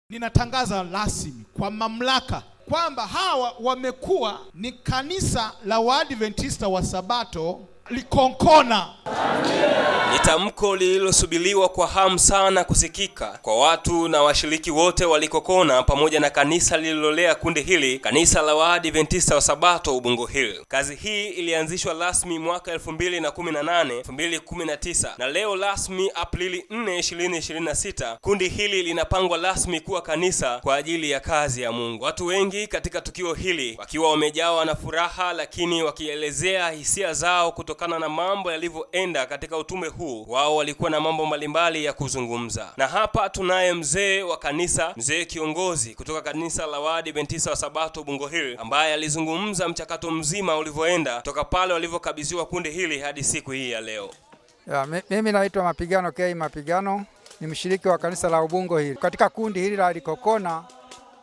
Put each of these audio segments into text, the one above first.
Ninatangaza rasmi kwa mamlaka kwamba hawa wamekuwa ni kanisa la Waadventista wa Sabato Likonkona. Ni tamko lililosubiriwa kwa hamu sana kusikika kwa watu na washiriki wote wa Likokona pamoja na kanisa lililolea kundi hili, kanisa la Waadventista wa Sabato Ubungo Hill. Kazi hii ilianzishwa rasmi mwaka 2018-2019 na leo rasmi Aprili 4, 2026 kundi hili linapangwa rasmi kuwa kanisa kwa ajili ya kazi ya Mungu. Watu wengi katika tukio hili wakiwa wamejawa na furaha, lakini wakielezea hisia zao kutokana na mambo yalivyoenda katika utume huu. Wao walikuwa na mambo mbalimbali ya kuzungumza. Na hapa tunaye mzee wa kanisa, mzee kiongozi kutoka kanisa la Waadventista wa Sabato Ubungo Hill, ambaye alizungumza mchakato mzima ulivyoenda toka pale walivyokabidhiwa kundi hili hadi siku hii ya leo. Mimi naitwa Mapigano K. Mapigano, ni mshiriki wa kanisa la Ubungo Hill katika kundi hili la Likokona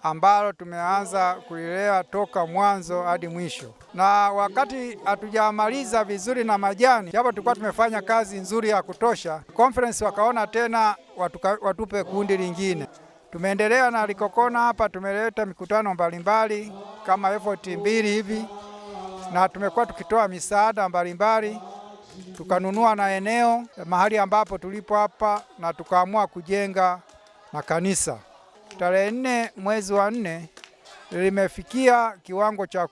ambalo tumeanza kulilea toka mwanzo hadi mwisho. Na wakati hatujamaliza vizuri na majani, hapo tulikuwa tumefanya kazi nzuri ya kutosha, conference wakaona tena watupe kundi lingine. Tumeendelea na Likokona hapa, tumeleta mikutano mbalimbali kama effort 2 hivi, na tumekuwa tukitoa misaada mbalimbali, tukanunua na eneo mahali ambapo tulipo hapa na tukaamua kujenga na kanisa. Tarehe 4 mwezi wa 4 limefikia kiwango cha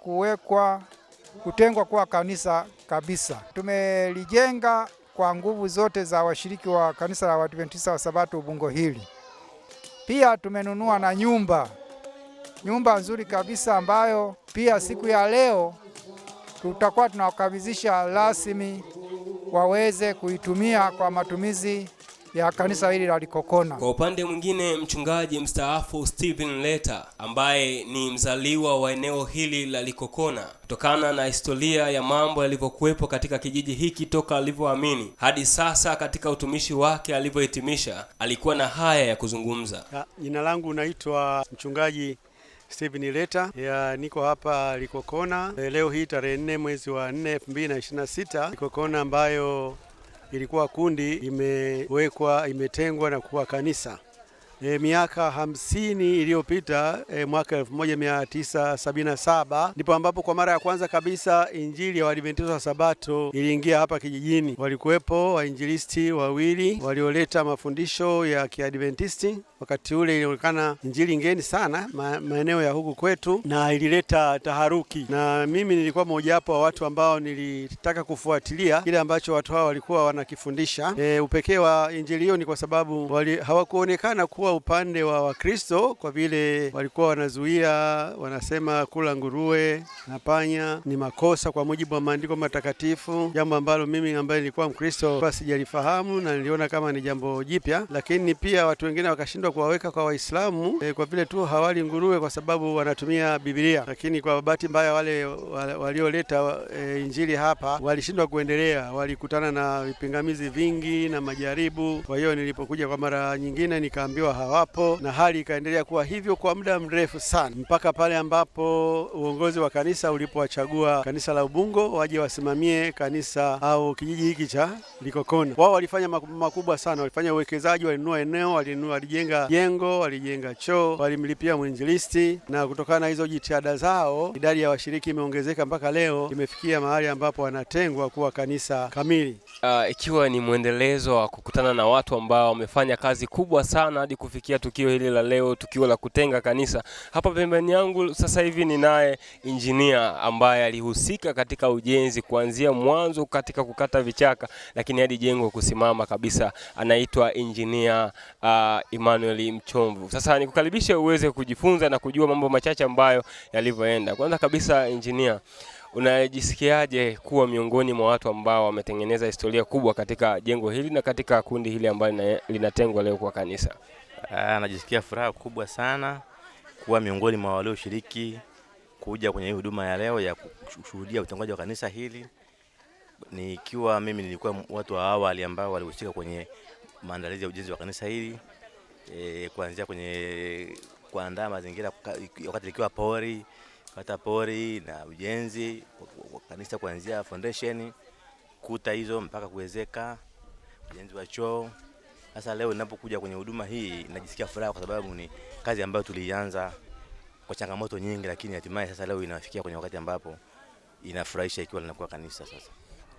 kutengwa kuwa kanisa kabisa. Tumelijenga kwa nguvu zote za washiriki wa kanisa la Waadventista wa Sabato Ubungo Hili. Pia tumenunua na nyumba nzuri kabisa ambayo pia siku ya leo tutakuwa tunawakabidhisha rasmi waweze kuitumia kwa matumizi ya kanisa hili la Likokona. Kwa upande mwingine, mchungaji mstaafu Stephen Leta ambaye ni mzaliwa wa eneo hili la Likokona, kutokana na historia ya mambo yalivyokuwepo katika kijiji hiki toka alivyoamini hadi sasa katika utumishi wake alivyohitimisha, alikuwa na haya ya kuzungumza. Jina langu naitwa mchungaji Stephen Leta, niko hapa Likokona leo hii tarehe 4 mwezi wa 4 2026. Likokona ambayo ilikuwa kundi imetengwa na kuwa kanisa. Miaka 50 iliyopita, mwaka 1977 ndipo ambapo kwa mara ya kwanza kabisa injili ya Waadventista wa Sabato iliingia hapa kijijini. Walikuwepo wainjilisti wawili walioleta mafundisho ya Kiadventisti. Wakati ule ilionekana injili ngeni sana maeneo ya huku kwetu na ilileta taharuki, na mimi nilikuwa mojawapo wa watu ambao nilitaka kufuatilia kile ambacho watu hao walikuwa wanakifundisha. Upekee wa injili hiyo ni kwa sababu hawakuonekana kuwa upande wa Wakristo, kwa vile walikuwa wanazuia, wanasema kula nguruwe na panya ni makosa kwa mujibu wa maandiko matakatifu, jambo ambalo mimi ambaye nilikuwa Mkristo basi sijalifahamu na niliona kama ni jambo jipya. Lakini pia watu wengine wakashindwa kuwaweka kwa Waislamu kwa vile tu hawali nguruwe kwa sababu wanatumia Biblia. Lakini kwa bahati mbaya wale walioleta injili hapa walishindwa kuendelea, walikutana na vipingamizi vingi na majaribu. Kwa hiyo nilipokuja kwa mara nyingine nikaambiwa hawapo, na hali ikaendelea kuwa hivyo kwa muda mrefu sana, mpaka pale ambapo uongozi wa kanisa ulipowachagua kanisa la Ubungo waje wasimamie kanisa au kijiji hiki cha Likokona. Wao walifanya makubwa sana, walifanya uwekezaji, walinunua eneo, walijenga jengo, walijenga choo, walimlipia mwinjilisti, na kutokana na hizo jitihada zao idadi ya washiriki imeongezeka mpaka leo imefikia mahali ambapo wanatengwa kuwa kanisa kamili. Ikiwa ni mwendelezo wa kukutana na watu ambao wamefanya kazi kubwa sana hadi kufikia tukio hili la leo, tukio la kutenga kanisa. Hapa pembeni yangu sasa hivi ninaye injinia ambaye alihusika katika ujenzi kuanzia mwanzo katika kukata vichaka lakini hadi jengo kusimama kabisa. Anaitwa injinia Emmanuel Mchomvu. Sasa nikukaribishe uweze kujifunza na kujua mambo machache ambayo yalivyoenda. Kwanza kabisa, injinia, unajisikiaje kuwa miongoni mwa watu ambao wametengeneza historia kubwa katika jengo hili na katika kundi hili ambalo linatengwa leo kwa kanisa? Najisikia furaha kubwa sana kuwa miongoni mwa walioshiriki kuja kwenye huduma ya leo ya kushuhudia utangazaji wa kanisa hili. Nikiwa mimi nilikuwa watu wa awali ambao walihusika kwenye maandalizi ya ujenzi wa kanisa hili, kuanzia kwenye kuandaa mazingira wakati likiwa pori, kata pori na ujenzi wa kanisa kuanzia foundation, kuta hizo mpaka kuwezeka, ujenzi wa choo, Sasa leo ninapokuja kwenye huduma hii najisikia furaha, kwa sababu ni kazi ambayo tulianza kwa changamoto nyingi, lakini hatimaye sasa leo inafikia kwenye wakati ambapo inafurahisha ikiwa linakuwa kanisa sasa.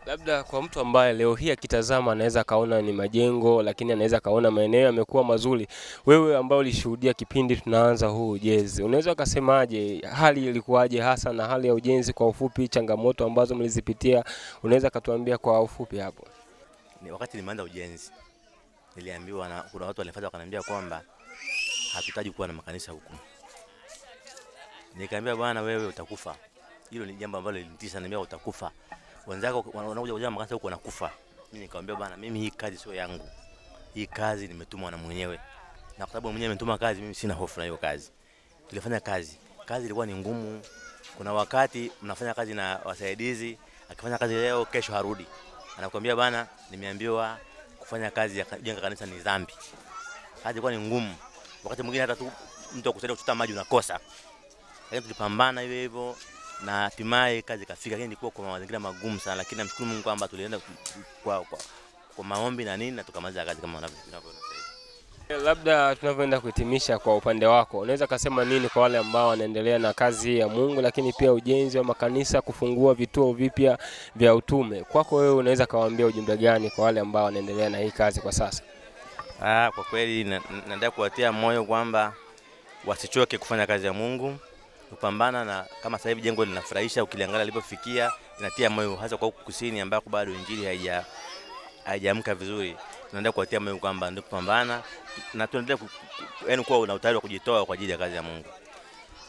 Labda kwa mtu ambaye leo hii akitazama anaweza kaona ni majengo, lakini anaweza kaona maeneo yamekuwa mazuri. Wewe ambao ulishuhudia kipindi tunaanza huu ujenzi, unaweza kusemaje hali ilikuwaje hasa na hali ya ujenzi kwa ufupi, changamoto ambazo mlizipitia, unaweza katuambia kwa ufupi hapo? Ni wakati nimeanza ujenzi niliambiwa na kuna watu walifuata wakaniambia kwamba hatutaji kuwa na makanisa huku. Nikamwambia bwana, wewe utakufa. Hilo ni jambo ambalo lilinitisha, niambia utakufa. Wenzako wanakuja kujenga makanisa huko wanakufa. Mimi nikamwambia bwana, mimi hii kazi sio yangu. Hii kazi nimetumwa na mwenyewe. Na kwa sababu mwenyewe amenituma kazi, mimi sina hofu na hiyo kazi. Tulifanya kazi. Kazi ilikuwa ni ngumu. Kuna wakati mnafanya kazi na wasaidizi, akifanya kazi leo kesho harudi. Anakuambia bwana, nimeambiwa kufanya kazi ya kujenga kanisa ni dhambi. Kazi ilikuwa ni ngumu. Wakati mwingine hata tu mtu akusaidia kuchota maji unakosa. Lakini tulipambana hivyo na hatimaye kazi kafika. Lakini ilikuwa kwa mazingira magumu sana, lakini namshukuru Mungu kwamba tulienda kwa maombi na nini na tukamaliza kazi kama unavyoona sasa. Labda tunavyoenda kuhitimisha, kwa upande wako unaweza kusema nini kwa wale ambao wanaendelea na kazi ya Mungu, lakini pia ujenzi wa makanisa, kufungua vituo vipya vya utume? Kwako wewe unaweza kawaambia ujumbe gani kwa wale ambao wanaendelea na hii kazi kwa sasa? Kwa kweli nataka kuwatia moyo kwamba wasichoke kufanya kazi ya Mungu, kupambana, na kama sasa hivi jengo linafurahisha, ukiliangalia lilipofikia inatia moyo, hasa kwa huku kusini ambako bado injili haijaamka vizuri. Tunaendelea kuwatia moyo kwamba ndio kupambana na tunaendelea yaani kuwa na utayari wa kujitoa kwa ajili ya kazi ya Mungu.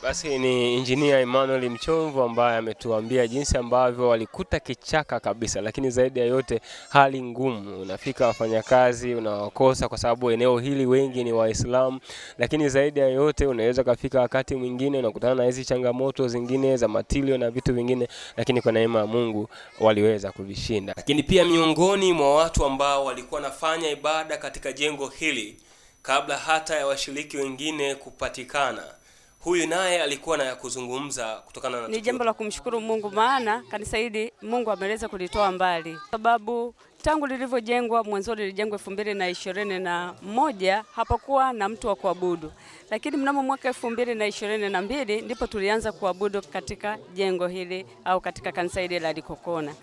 Basi ni Engineer Emmanuel Mchomvu ambaye ametuambia jinsi ambavyo walikuta kichaka kabisa, lakini zaidi ya yote hali ngumu. Unafika wafanyakazi unawakosa kwa sababu eneo hili wengi ni Waislamu, lakini zaidi ya yote unaweza kufika wakati mwingine unakutana na hizi changamoto zingine za matilio na vitu vingine, lakini kwa neema ya Mungu waliweza kuvishinda. Lakini pia miongoni mwa watu ambao walikuwa nafanya ibada katika jengo hili kabla hata ya washiriki wengine kupatikana, huyu naye alikuwa na ya kuzungumza kutokana na ni jambo la kumshukuru Mungu, maana kanisa hili Mungu ameweza kulitoa mbali. Sababu tangu lilivyojengwa, mwanzo lilijengwa 2021 hapakuwa na mtu wa kuabudu. Lakini mnamo mwaka 2022 ndipo tulianza kuabudu katika jengo hili au katika kanisa hili la Likokona.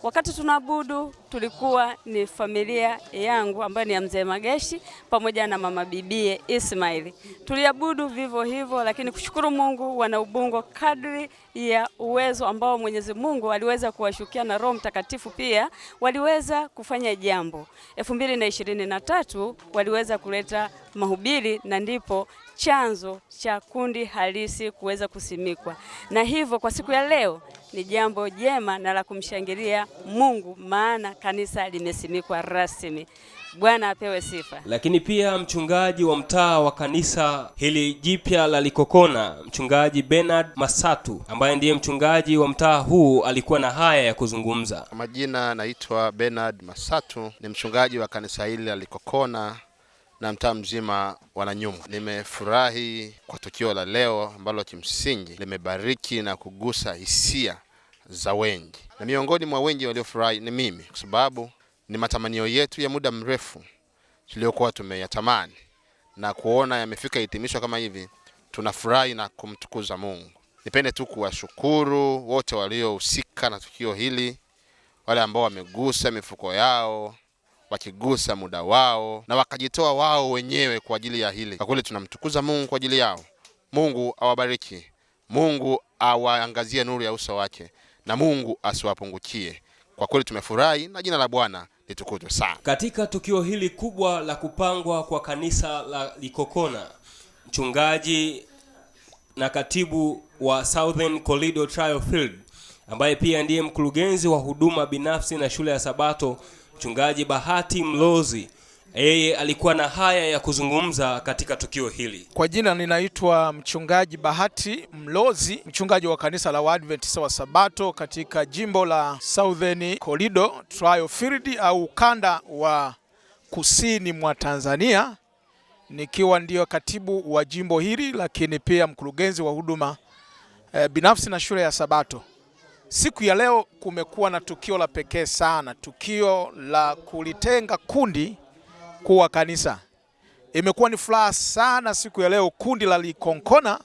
Wakati tunaabudu tulikuwa ni familia yangu ambayo ni ya Mzee Mageshi pamoja na mama bibie Ismaili. Tuliabudu vivyo hivyo, lakini kushukuru Mungu, wana Ubungo kadri ya uwezo ambao Mwenyezi Mungu aliweza kuwashukia na Roho Mtakatifu pia waliweza kufanya jambo. 2023 waliweza kuleta mahubiri na ndipo chanzo cha kundi halisi kuweza kusimikwa. Na hivyo kwa siku ya leo ni jambo jema na la kumshangilia Mungu, maana kanisa limesimikwa rasmi. Bwana apewe sifa. Lakini pia mchungaji wa mtaa wa kanisa hili jipya la Likokona, mchungaji Bernard Masatu, ambaye ndiye mchungaji wa mtaa huu, alikuwa na haya ya kuzungumza. Majina naitwa Bernard Masatu, ni mchungaji wa kanisa hili la Likokona na mtaa mzima wa Nanyumbu. Nimefurahi kwa tukio la leo ambalo kimsingi limebariki na kugusa hisia za wengi. Na miongoni mwa wengi waliofurahi ni mimi, kwa sababu ni matamanio yetu ya muda mrefu tuliokuwa tumeyatamani, na kuona yamefika hitimisho kama hivi, tunafurahi na kumtukuza Mungu. Nipende tu kuwashukuru wote waliohusika na tukio hili, wale ambao wamegusa mifuko yao, wakigusa muda wao na wakajitoa wao wenyewe kwa ajili ya hili. Kwa kweli tunamtukuza Mungu kwa ajili yao. Mungu awabariki. Mungu awaangazie nuru ya uso wake na Mungu asiwapungukie. Kwa kweli tumefurahi na jina la Bwana litukuzwe sana. Katika tukio hili kubwa la kupangwa kwa kanisa la Likokona, mchungaji na katibu wa Southern Corridor Trial Field, ambaye pia ndiye mkurugenzi wa huduma binafsi na shule ya Sabato, mchungaji Bahati Mlozi, yeye alikuwa na haya ya kuzungumza katika tukio hili. Kwa jina ninaitwa mchungaji Bahati Mlozi, mchungaji wa kanisa la Waadventista wa Sabato katika jimbo la Southern Corridor Trial Field au ukanda wa kusini mwa Tanzania, nikiwa ndio katibu wa jimbo hili, lakini pia mkurugenzi wa huduma binafsi na shule ya Sabato. Siku ya leo kumekuwa na tukio la pekee sana, tukio la kulitenga kundi kuwa kanisa. Imekuwa ni furaha sana siku ya leo, kundi la Likonkona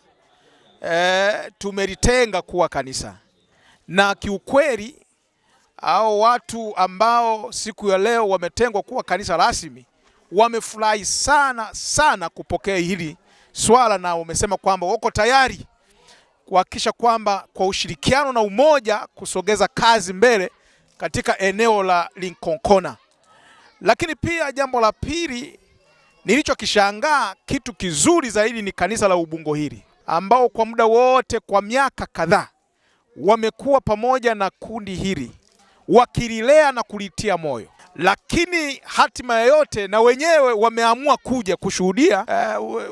tumelitenga kuwa kanisa, na kiukweli hao watu ambao siku ya leo wametengwa kuwa kanisa rasmi wamefurahi sana sana kupokea hili swala, na wamesema kwamba wako tayari kuhakikisha kwamba kwa ushirikiano na umoja kusogeza kazi mbele katika eneo la Likonkona. Lakini pia jambo la pili nilichokishangaa, kitu kizuri zaidi, ni kanisa la Ubungo hili ambao kwa muda wote, kwa miaka kadhaa, wamekuwa pamoja na kundi hili wakililea na kulitia moyo, lakini hatima yote na wenyewe wameamua kuja kushuhudia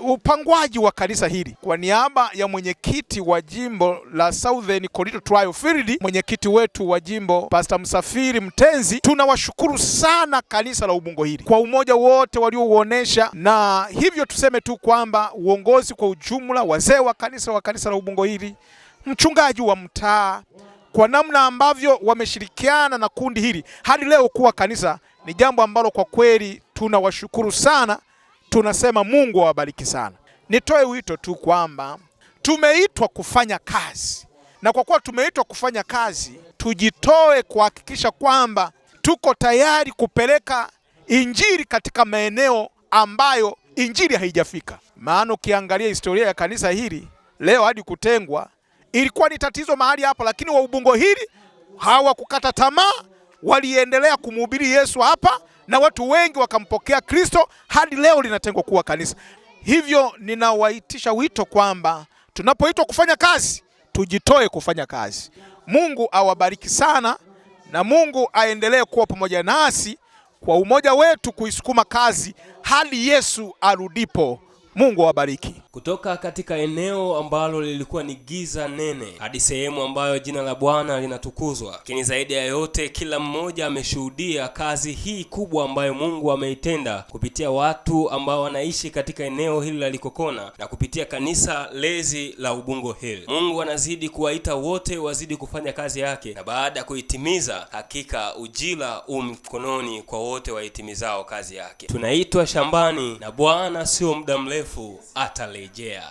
upangwaji wa kanisa hili. Kwa niaba ya mwenyekiti wa jimbo la Southern Corridor Trial Field, mwenyekiti wetu wa jimbo Pastor Msafiri Mtenzi, tunawashukuru sana kanisa la Ubungo hili kwa umoja wote waliouonesha, na hivyo tuseme tu kwamba uongozi kwa ujumla, wazee wa kanisa la Ubungo hili, mchungaji wa mtaa, kwa namna ambavyo wameshirikiana na kundi hili hadi leo kuwa kanisa, ni jambo ambalo kwa kweli tunawashukuru sana. Tunasema Mungu awabariki sana. Nitoe wito tu kwamba tumeitwa kufanya kazi, na kwa kuwa tumeitwa kufanya kazi, tujitoe kuhakikisha kwamba tuko tayari kupeleka injili katika maeneo ambayo injili haijafika. Maana ukiangalia historia ya kanisa hili leo hadi kutengwa, ilikuwa ni tatizo mahali hapa, lakini wa Ubungo hili hawakukata tamaa, waliendelea kumhubiri Yesu hapa na watu wengi wakampokea Kristo, hadi leo linatengwa kuwa kanisa. Hivyo ninawaitisha wito kwamba tunapoitwa kufanya kazi, tujitoe kufanya kazi. Mungu awabariki sana, na Mungu aendelee kuwa pamoja nasi kwa umoja wetu kuisukuma kazi hadi Yesu arudipo. Mungu awabariki. Kutoka katika eneo ambalo lilikuwa ni giza nene hadi sehemu ambayo jina la Bwana linatukuzwa. Lakini zaidi ya yote, kila mmoja ameshuhudia kazi hii kubwa ambayo Mungu ameitenda kupitia watu ambao wanaishi katika eneo hili la Likokona na kupitia kanisa lezi la Ubungo Hill. Mungu anazidi kuwaita wote wazidi kufanya kazi yake, na baada ya kuitimiza, hakika ujira mkononi kwa wote waitimizao kazi yake. Tunaitwa shambani na Bwana sio muda mrefu atarejea.